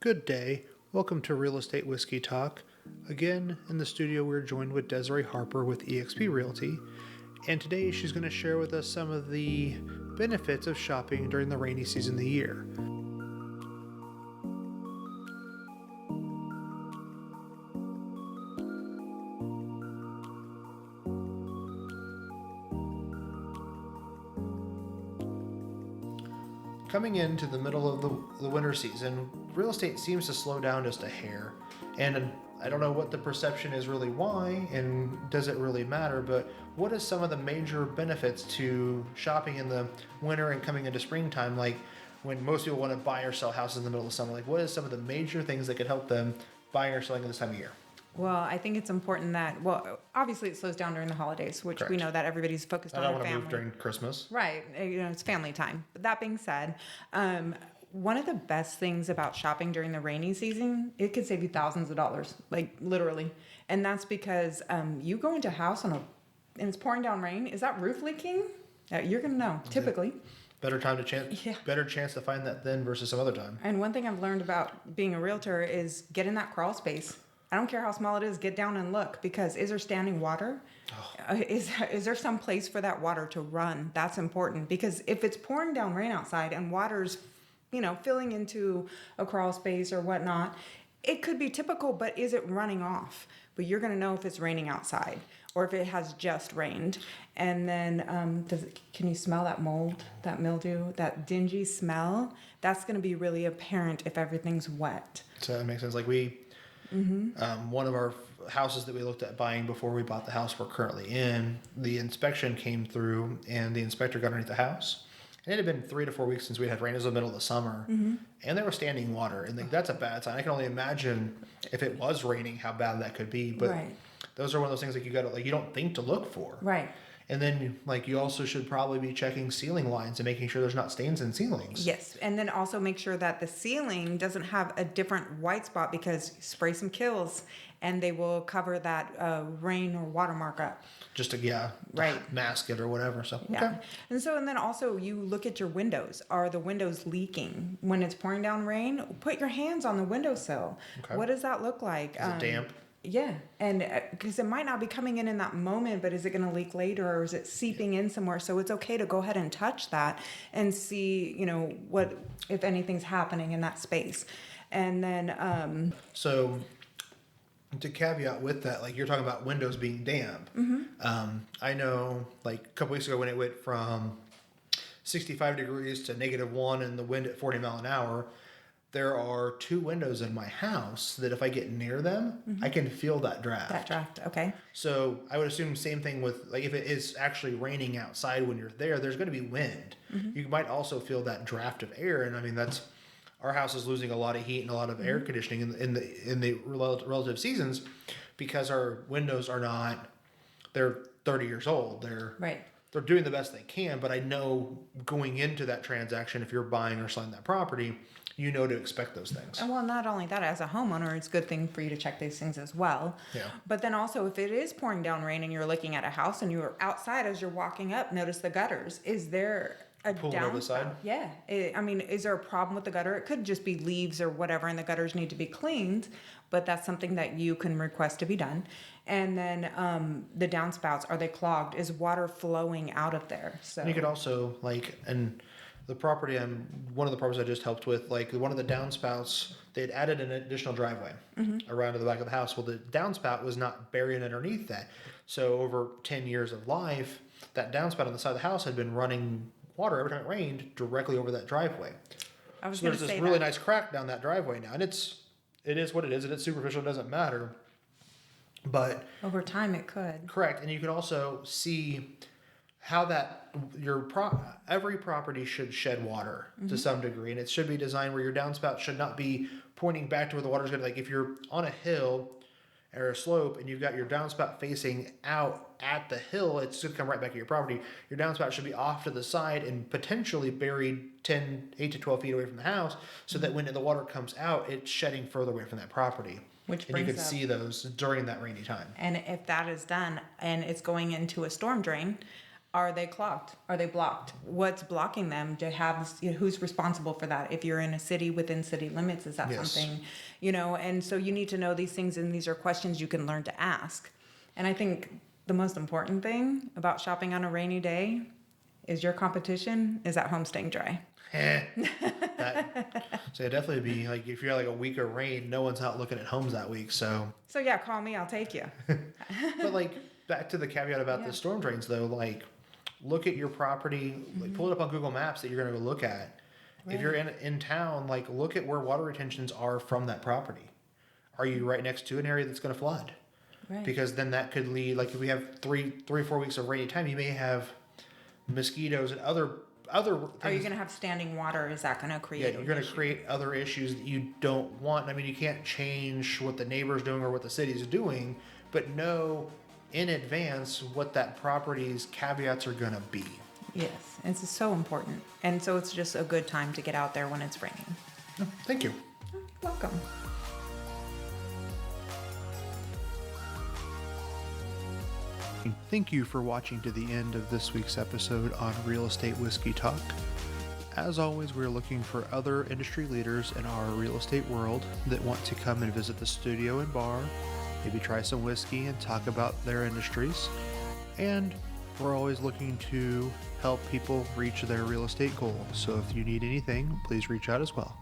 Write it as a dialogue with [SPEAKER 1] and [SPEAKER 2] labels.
[SPEAKER 1] Good day. Welcome to Real Estate Whiskey Talk. Again, in the studio, we're joined with Desiree Harper with eXp Realty. And today she's going to share with us some of the benefits of shopping during the rainy season of the year. Coming into the middle of the winter season, real estate seems to slow down just a hair. And I don't know what the perception is really why, and does it really matter, but what is some of the major benefits to shopping in the winter and coming into springtime, like when most people want to buy or sell houses in the middle of summer? Like, what is some of the major things that could help them buying or selling at this time of year?
[SPEAKER 2] Well, I think it's important that, obviously it slows down during the holidays, which we know that everybody's focused on their family.
[SPEAKER 1] I don't want to move during Christmas.
[SPEAKER 2] Right. It's family time. But that being said, one of the best things about shopping during the rainy season, it could save you thousands of dollars, like literally. And that's because you go into a house and it's pouring down rain. Is that roof leaking? You're going to know, typically.
[SPEAKER 1] Better chance to find that then versus some other time.
[SPEAKER 2] And one thing I've learned about being a realtor is get in that crawl space. I don't care how small it is, get down and look, because is there standing water? Is there some place for that water to run? That's important, because if it's pouring down rain outside and water's, filling into a crawl space or whatnot, it could be typical, but is it running off? But you're going to know if it's raining outside or if it has just rained. And then can you smell that mold, that mildew, that dingy smell? That's going to be really apparent if everything's wet.
[SPEAKER 1] So that makes sense. Like one of our houses that we looked at buying before we bought the house we're currently in, the inspection came through and the inspector got underneath the house. And it had been 3 to 4 weeks since we had rain. It was the middle of the summer, and there was standing water. And that's a bad sign. I can only imagine if it was raining how bad that could be. But those are one of those things you don't think to look for.
[SPEAKER 2] Right.
[SPEAKER 1] And then you also should probably be checking ceiling lines and making sure there's not stains in ceilings.
[SPEAKER 2] Yes. And then also make sure that the ceiling doesn't have a different white spot, because spray some Kills and they will cover that rain or watermark up.
[SPEAKER 1] Just to, mask it or whatever. So,
[SPEAKER 2] yeah. Okay. And then also you look at your windows. Are the windows leaking? When it's pouring down rain, put your hands on the windowsill. Okay. What does that look like?
[SPEAKER 1] Is it damp?
[SPEAKER 2] Yeah, and because it might not be coming in that moment, but is it going to leak later, or is it seeping in somewhere? So it's okay to go ahead and touch that and see, what, if anything's happening in that space. And then... So
[SPEAKER 1] to caveat with that, you're talking about windows being damp. I know, a couple weeks ago when it went from 65 degrees to -1 and the wind at 40 miles an hour, there are 2 windows in my house that if I get near them, I can feel that draft.
[SPEAKER 2] That draft, okay.
[SPEAKER 1] So I would assume same thing with, if it is actually raining outside when you're there, there's going to be wind. You might also feel that draft of air. And our house is losing a lot of heat and a lot of air conditioning in the relative seasons, because our windows are not, they're 30 years old. They're doing the best they can, but I know going into that transaction, if you're buying or selling that property, to expect those things.
[SPEAKER 2] And well, not only that, as a homeowner, it's a good thing for you to check these things as well.
[SPEAKER 1] Yeah.
[SPEAKER 2] But then also, if it is pouring down rain and you're looking at a house and you're outside as you're walking up, notice the gutters. Is there a
[SPEAKER 1] pulling over the side?
[SPEAKER 2] Yeah. Is there a problem with the gutter? It could just be leaves or whatever, and the gutters need to be cleaned, but that's something that you can request to be done. And then the downspouts, are they clogged? Is water flowing out of there? So
[SPEAKER 1] and you could also the property one of the properties I just helped with, one of the downspouts, they had added an additional driveway around to the back of the house. Well, the downspout was not buried underneath that. So over 10 years of life, that downspout on the side of the house had been running water every time it rained directly over that driveway. So there's this really nice crack down that driveway now. And it is what it is, and it's superficial, it doesn't matter. But
[SPEAKER 2] over time it could.
[SPEAKER 1] Correct. And you can also see how that every property should shed water to some degree, and it should be designed where your downspout should not be pointing back to where the water's going to, if you're on a hill or a slope and you've got your downspout facing out at the hill, it's going to come right back to your property. Your downspout should be off to the side and potentially buried 8 to 12 feet away from the house, so that when the water comes out, it's shedding further away from that property.
[SPEAKER 2] And
[SPEAKER 1] you can see those during that rainy time.
[SPEAKER 2] And if that is done and it's going into a storm drain, Are they clogged? Are they blocked? What's blocking them to have, who's responsible for that? If you're in a city within city limits, is that
[SPEAKER 1] Yes.
[SPEAKER 2] something, and so you need to know these things, and these are questions you can learn to ask. And I think the most important thing about shopping on a rainy day is your competition is at home staying dry.
[SPEAKER 1] So it'd definitely be like if you're like a week of rain, no one's out looking at homes that week. So
[SPEAKER 2] Yeah, call me, I'll take you.
[SPEAKER 1] but like back to the caveat about
[SPEAKER 2] Yeah.
[SPEAKER 1] the storm drains though, like look at your property, like pull it up on Google Maps that you're going to go look at. If you're in town, like look at where water retentions are from that property. Are you right next to an area that's going to flood?
[SPEAKER 2] Right.
[SPEAKER 1] Because then that could lead, like if we have 4 weeks of rainy time, you may have mosquitoes and other things.
[SPEAKER 2] Are you going to have standing water? Is that going to create?
[SPEAKER 1] Yeah, you're going to create other issues that you don't want. I mean, you can't change what the neighbor's doing or what the city's doing, but know in advance what that property's caveats are going to be.
[SPEAKER 2] Yes, it's so important. And so it's just a good time to get out there when it's raining.
[SPEAKER 1] Thank you.
[SPEAKER 2] You're welcome.
[SPEAKER 1] Thank you for watching to the end of this week's episode on Real Estate Whiskey Talk. As always, we're looking for other industry leaders in our real estate world that want to come and visit the studio and bar, maybe try some whiskey and talk about their industries. And we're always looking to help people reach their real estate goals. So if you need anything, please reach out as well.